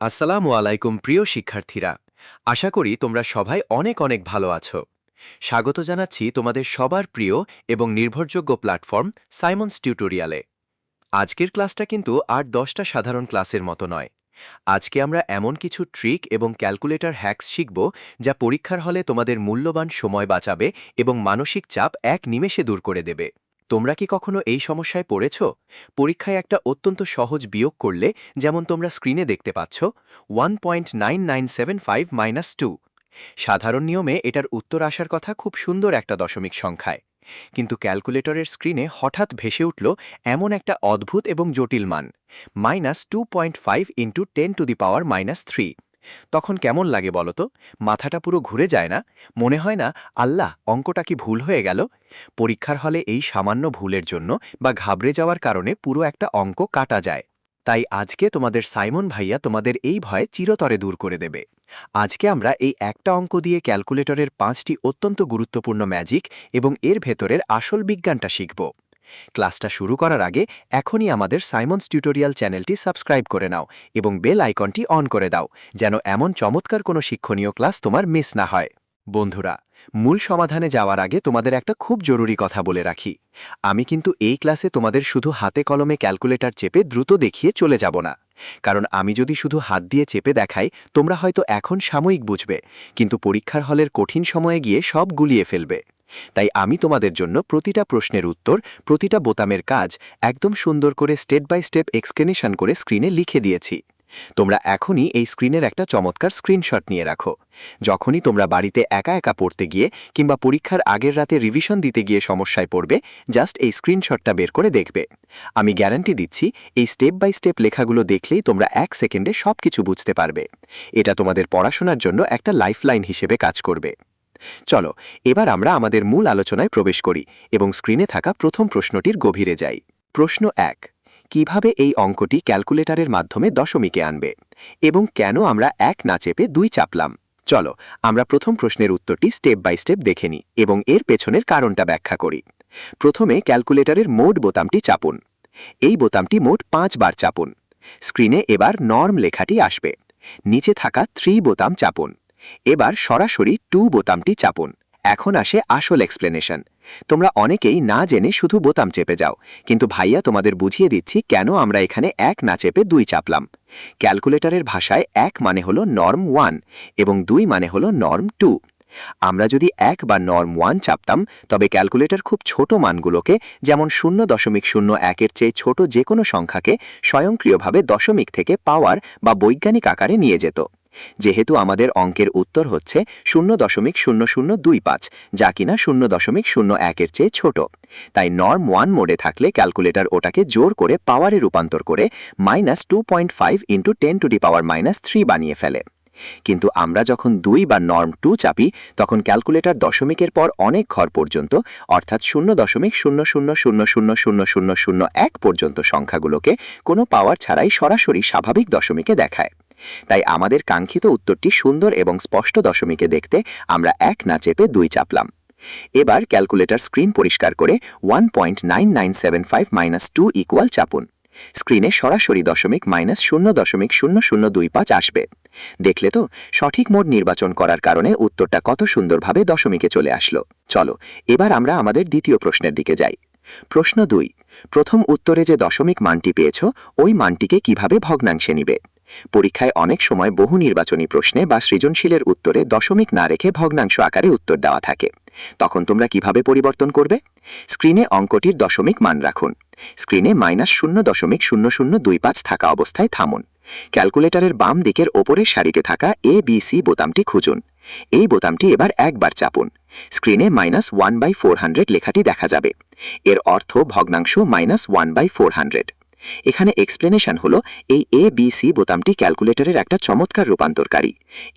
আসসালামু আলাইকুম প্রিয় শিক্ষার্থীরা। আশা করি তোমরা সবাই অনেক অনেক ভালো আছো। স্বাগত জানাচ্ছি তোমাদের সবার প্রিয় এবং নির্ভরযোগ্য প্ল্যাটফর্ম সাইমন্স টিউটোরিয়ালে। আজকের ক্লাসটা কিন্তু আর 10টা সাধারণ ক্লাসের মতো নয়। আজকে আমরা এমন কিছু ট্রিক এবং ক্যালকুলেটর হ্যাকস শিখব যা পরীক্ষার হলে তোমাদের মূল্যবান সময় বাঁচাবে এবং মানসিক চাপ এক নিমেষে দূর করে দেবে। তোমরা কি কখনো এই সমস্যায় পড়েছ? পরীক্ষায় একটা অত্যন্ত সহজ বিয়োগ করলে, যেমন তোমরা স্ক্রিনে দেখতে পাচ্ছ 1.9975 -2, সাধারণ নিয়মে এটার উত্তর আসার কথা খুব সুন্দর একটা দশমিক সংখ্যায়, কিন্তু ক্যালকুলেটরের স্ক্রিনে হঠাৎ ভেসে উঠল এমন একটা অদ্ভুত এবং জটিল মান -2.5 × 10⁻³ তখন কেমন লাগে বলো তো? মাথাটা পুরো ঘুরে যায় না? মনে হয় না, আল্লাহ, অঙ্কটা কি ভুল হয়ে গেল? পরীক্ষার হলে এই সামান্য ভুলের জন্য বা ঘাবড়ে যাওয়ার কারণে পুরো একটা অঙ্ক কাটা যায়। তাই আজকে তোমাদের সাইমন ভাইয়া তোমাদের এই ভয় চিরতরে দূর করে দেবে। আজকে আমরা এই একটা অঙ্ক দিয়ে ক্যালকুলেটরের 5টি অত্যন্ত গুরুত্বপূর্ণ ম্যাজিক এবং এর ভেতরের আসল বিজ্ঞানটা শিখব। ক্লাসটা শুরু করার আগে এখনই আমাদের সাইমন্স টিউটোরিয়াল চ্যানেলটি সাবস্ক্রাইব করে নাও এবং বেল আইকনটি অন করে দাও, যেন এমন চমৎকার কোনো শিক্ষণীয় ক্লাস তোমার মিস না হয়। বন্ধুরা, মূল সমাধানে যাওয়ার আগে তোমাদের একটা খুব জরুরি কথা বলে রাখি। আমি কিন্তু এই ক্লাসে তোমাদের শুধু হাতে কলমে ক্যালকুলেটর চেপে দ্রুত দেখিয়ে চলে যাব না। কারণ আমি যদি শুধু হাত দিয়ে চেপে দেখাই, তোমরা হয়তো এখন সাময়িক বুঝবে, কিন্তু পরীক্ষার হলের কঠিন সময়ে গিয়ে সব গুলিয়ে ফেলবে। তাই আমি তোমাদের জন্য প্রতিটা প্রশ্নের উত্তর, প্রতিটা বোতামের কাজ একদম সুন্দর করে স্টেপ বাই স্টেপ এক্সপ্লেনেশন করে স্ক্রিনে লিখে দিয়েছি। তোমরা এখনই এই স্ক্রিনের একটা চমৎকার স্ক্রিনশট নিয়ে রাখো। যখনই তোমরা বাড়িতে একা একা পড়তে গিয়ে কিংবা পরীক্ষার আগের রাতে রিভিশন দিতে গিয়ে সমস্যায় পড়বে, জাস্ট এই স্ক্রিনশটটা বের করে দেখবে। আমি গ্যারান্টি দিচ্ছি, এই স্টেপ বাই স্টেপ লেখাগুলো দেখলেই তোমরা 1 সেকেন্ডে সবকিছু বুঝতে পারবে। এটা তোমাদের পড়াশোনার জন্য একটা লাইফলাইন হিসেবে কাজ করবে। চলো, এবার আমরা আমাদের মূল আলোচনায় প্রবেশ করি এবং স্ক্রিনে থাকা প্রথম প্রশ্নটির গভীরে যাই। প্রশ্ন 1, কিভাবে এই অঙ্কটি ক্যালকুলেটরের মাধ্যমে দশমিকে আনবে এবং কেন আমরা 1 না চেপে 2 চাপলাম? চলো, আমরা প্রথম প্রশ্নের উত্তরটি স্টেপ বাই স্টেপ দেখে নিই এবং এর পেছনের কারণটা ব্যাখ্যা করি। প্রথমে ক্যালকুলেটরের মোড বোতামটি চাপুন। এই বোতামটি মোট 5 বার চাপুন। স্ক্রিনে এবার নর্ম লেখাটি আসবে। নিচে থাকা 3 বোতাম চাপুন। এবার সরাসরি 2 বোতামটি চাপুন। এখন আসে আসল এক্সপ্লেনেশন। তোমরা অনেকেই না জেনে শুধু বোতাম চেপে যাও, কিন্তু ভাইয়া তোমাদের বুঝিয়ে দিচ্ছি কেন আমরা এখানে 1 না চেপে 2 চাপলাম। ক্যালকুলেটরের ভাষায় 1 মানে হলো নর্ম 1 এবং 2 মানে হলো নর্ম 2। আমরা যদি 1 বা নর্ম 1 চাপতাম, তবে ক্যালকুলেটর খুব ছোট মানগুলোকে, যেমন 0.01-এর চেয়ে ছোট যে কোনো সংখ্যাকে স্বয়ংক্রিয়ভাবে দশমিক থেকে পাওয়ার বা বৈজ্ঞানিক আকারে নিয়ে যেত। যেহেতু আমাদের অঙ্কের উত্তর হচ্ছে 0.0025, যা কিনা 0.01-এর চেয়ে ছোট, তাই নর্ম 1 মোডে থাকলে ক্যালকুলেটর ওটাকে জোর করে পাওয়ারে রূপান্তর করে -2.5 × 10⁻³ বানিয়ে ফেলে। কিন্তু আমরা যখন 2 বা নর্ম 2 চাপি, তখন ক্যালকুলেটর দশমিকের পর অনেক ঘর পর্যন্ত, অর্থাৎ 0.00000001 পর্যন্ত সংখ্যাগুলোকে কোনো পাওয়ার ছাড়াই সরাসরি স্বাভাবিক দশমিকে দেখায়। তাই আমাদের কাঙ্ক্ষিত উত্তরটি সুন্দর এবং স্পষ্ট দশমিকে দেখতে আমরা 1 না চেপে 2 চাপলাম। এবার ক্যালকুলেটর স্ক্রিন পরিষ্কার করে 1.9975 - 2 চাপুন। স্ক্রিনে সরাসরি দশমিক -0.0025 আসবে। দেখলে তো, সঠিক মোড নির্বাচন করার কারণে উত্তরটা কত সুন্দরভাবে দশমিকে চলে আসলো। চলো, এবার আমরা আমাদের দ্বিতীয় প্রশ্নের দিকে যাই। প্রশ্ন 2, প্রথম উত্তরে যে দশমিক মানটি পেয়েছ, ওই মানটিকে কিভাবে ভগ্নাংশে নিবে? পরীক্ষায় অনেক সময় বহু নির্বাচনী প্রশ্নে বা সৃজনশীলের উত্তরে দশমিক না রেখে ভগ্নাংশ আকারে উত্তর দেওয়া থাকে। তখন তোমরা কিভাবে পরিবর্তন করবে? স্ক্রিনে অঙ্কটির দশমিক মান রাখুন। স্ক্রিনে -0.0025 থাকা অবস্থায় থামুন। ক্যালকুলেটরের বাম দিকের ওপরের সারিতে থাকা ABC বোতামটি খুঁজুন। এই বোতামটি এবার একবার চাপুন। স্ক্রিনে -1/400 লেখাটি দেখা যাবে। এর অর্থ ভগ্নাংশ -1/400। এখানে এক্সপ্লেনেশন হলো, এই ABC বোতামটি ক্যালকুলেটরের একটা চমৎকার রূপান্তরকারী।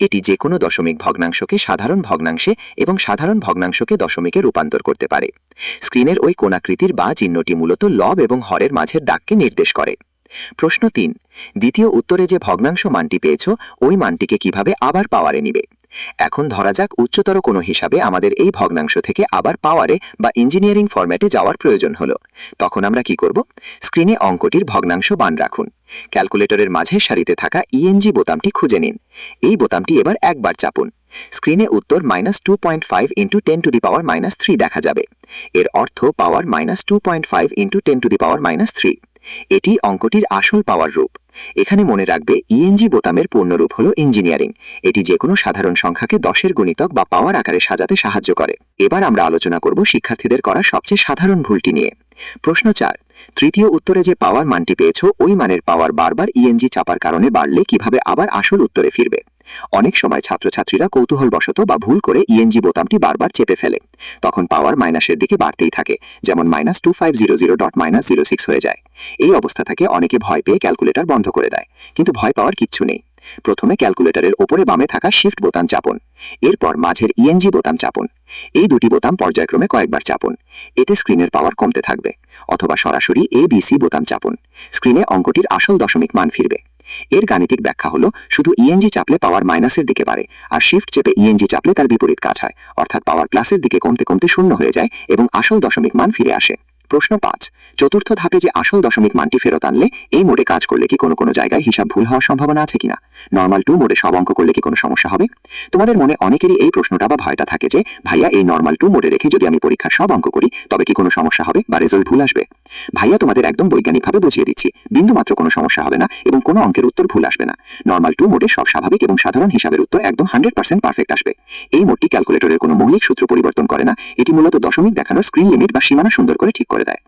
এটি যে কোনো দশমিক ভগ্নাংশকে সাধারণ ভগ্নাংশে এবং সাধারণ ভগ্নাংশকে দশমিকে রূপান্তর করতে পারে। স্ক্রিনের ওই কোণাকৃতির বা চিহ্নটি মূলত লব এবং হরের মাঝের দাগকে নির্দেশ করে। প্রশ্ন 3, দ্বিতীয় উত্তরে যে ভগ্নাংশ মানটি পেয়েছ ওই মানটিকে কিভাবে আবার পাওয়ারে নিবে। এখন ধরা যাক উচ্চতর কোনো হিসাবে আমাদের এই ভগ্নাংশ থেকে আবার পাওয়ারে বা ইঞ্জিনিয়ারিং ফরম্যাটে যাওয়ার প্রয়োজন হলো। তখন আমরা কি করব? স্ক্রিনে অঙ্কটির ভগ্নাংশ মান রাখুন। ক্যালকুলেটরের মাঝের সারিতে থাকা ইএনজি বোতামটি খুঁজে নিন। এই বোতামটি এবার একবার চাপুন। স্ক্রিনে উত্তর -2.5 × 10⁻³ দেখা যাবে। এর অর্থ পাওয়ার -2.5 × 10⁻³ এটি অঙ্কটির আসল পাওয়ার রূপ। এখানে মনে রাখবে ইএনজি বোতামের পূর্ণরূপ হলো ইঞ্জিনিয়ারিং। এটি যে কোনো সাধারণ সংখ্যাকে 10-এর গুণিতক বা পাওয়ার আকারে সাজাতে সাহায্য করে। এবার আমরা আলোচনা করব শিক্ষার্থীদের করা সবচেয়ে সাধারণ ভুলটি নিয়ে। প্রশ্ন 4, তৃতীয় উত্তরে যে পাওয়ার মানটি পেয়েছ ওই মানের পাওয়ার বারবার ইএনজি চাপার কারণে বাড়লে কিভাবে আবার আসল উত্তরে ফিরবে। অনেক সময় ছাত্রছাত্রীরা কৌতূহলবশত বা ভুল করে ইএনজি বোতামটি বারবার চেপে ফেলে। তখন পাওয়ার মাইনাসের দিকে বাড়তেই থাকে, যেমন -2500.-06 হয়ে যায়। এই অবস্থা থেকে অনেকে ভয় পেয়ে ক্যালকুলেটর বন্ধ করে দেয়, কিন্তু ভয় পাওয়ার কিচ্ছু নেই। প্রথমে ক্যালকুলেটরের ওপরে বামে থাকা শিফট বোতাম চাপুন। এরপর মাঝের ইএনজি বোতাম চাপুন। এই দুটি বোতাম পর্যায়ক্রমে কয়েকবার চাপুন। এতে স্ক্রিনের পাওয়ার কমতে থাকবে। অথবা সরাসরি ABC বোতাম চাপুন। স্ক্রিনে অঙ্কটির আসল দশমিক মান ফিরবে। এর গাণিতিক ব্যাখ্যা হলো শুধু ইএনজি চাপলে পাওয়ার মাইনাসের দিকে বাড়ে, আর শিফট চেপে ইএনজি চাপলে তার বিপরীত কাজ হয়, অর্থাৎ পাওয়ার প্লাসের দিকে কমতে কমতে শূন্য হয়ে যায় এবং আসল দশমিক মান ফিরে আসে। প্রশ্ন 5, চতুর্থ ধাপে যে আসল দশমিক মানটি ফেরত আনলে এই মোডে কাজ করলে কি কোনো জায়গায় হিসাব ভুল হওয়ার সম্ভাবনা আছে কিনা? নর্মাল 2 মোডে সব অঙ্ক করলে কি কোনো সমস্যা হবে? তোমাদের মনে অনেকেরই এই প্রশ্নটা বা ভয়টা থাকে যে ভাইয়া এই নর্মাল 2 মোডে রেখে যদি আমি পরীক্ষার সব অঙ্ক করি তবে কি কোনো সমস্যা হবে বা রেজাল্ট ভুল আসবে? ভাইয়া তোমাদের একদম বৈজ্ঞানিকভাবে বুঝিয়ে দিচ্ছি, বিন্দুমাত্র কোনো সমস্যা হবে না এবং কোনো অঙ্কের উত্তর ভুল আসবে না। নর্মাল 2 মোডে সব স্বাভাবিক এবং সাধারণ হিসাবের উত্তর একদম 100% পারফেক্ট আসবে। এই মোডটি ক্যালকুলেটরের কোনো মৌলিক সূত্র পরিবর্তন করে না, এটি মূলত দশমিক দেখানোর স্ক্রিন লিমিট বা সীমানা সুন্দর করে ঠিক করে দেয়।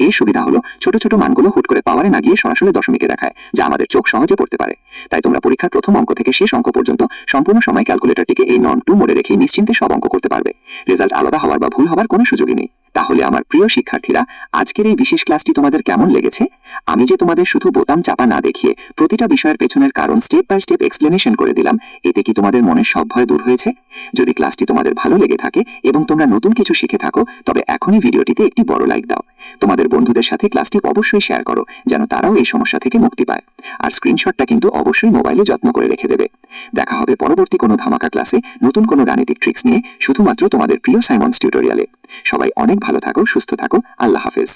এই সুবিধা হলো ছোট ছোট মানগুলো হুট করে পাওয়ারে না গিয়ে সরাসরি দশমিকে দেখায়, যা আমাদের চোখ সহজে পড়তে পারে। তাই তোমরা পরীক্ষার প্রথম অঙ্ক থেকে শেষ অঙ্ক পর্যন্ত সম্পূর্ণ সময় ক্যালকুলেটরটিকে এই নর্ম 2 মোডে রেখে নিশ্চিন্তে সব অঙ্ক করতে পারবে। রেজাল্ট আলাদা হওয়ার বা ভুল হওয়ার কোনো সুযোগই নেই। তাহলে আমার প্রিয় শিক্ষার্থীরা, আজকের এই বিশেষ ক্লাসটি তোমাদের কেমন লেগেছে? আমি যে তোমাদের শুধু বোতাম চাপা না দেখিয়ে প্রতিটা বিষয়ের পেছনের কারণ স্টেপ বাই স্টেপ এক্সপ্লেনেশন করে দিলাম, এতে কি তোমাদের মনের সব ভয় দূর হয়েছে? যদি ক্লাসটি তোমাদের ভালো লেগে থাকে এবং তোমরা নতুন কিছু শিখে থাকো, তবে এখনই ভিডিওটিতে একটি বড় লাইক দাও। তোমাদের বন্ধুদের সাথে ক্লাসটি অবশ্যই শেয়ার করো, যেন তারাও এই সমস্যা থেকে মুক্তি পায়। আর স্ক্রিনশটটা কিন্তু অবশ্যই মোবাইলে যত্ন করে রেখে দেবে। দেখা হবে পরবর্তী কোনো ধামাকা ক্লাসে নতুন কোনো গাণিতিক ট্রিক্স নিয়ে, শুধুমাত্র তোমাদের প্রিয় সাইমন্স টিউটোরিয়ালে। সবাই অনেক ভালো থাকো, সুস্থ থাকো। আল্লাহ হাফেজ।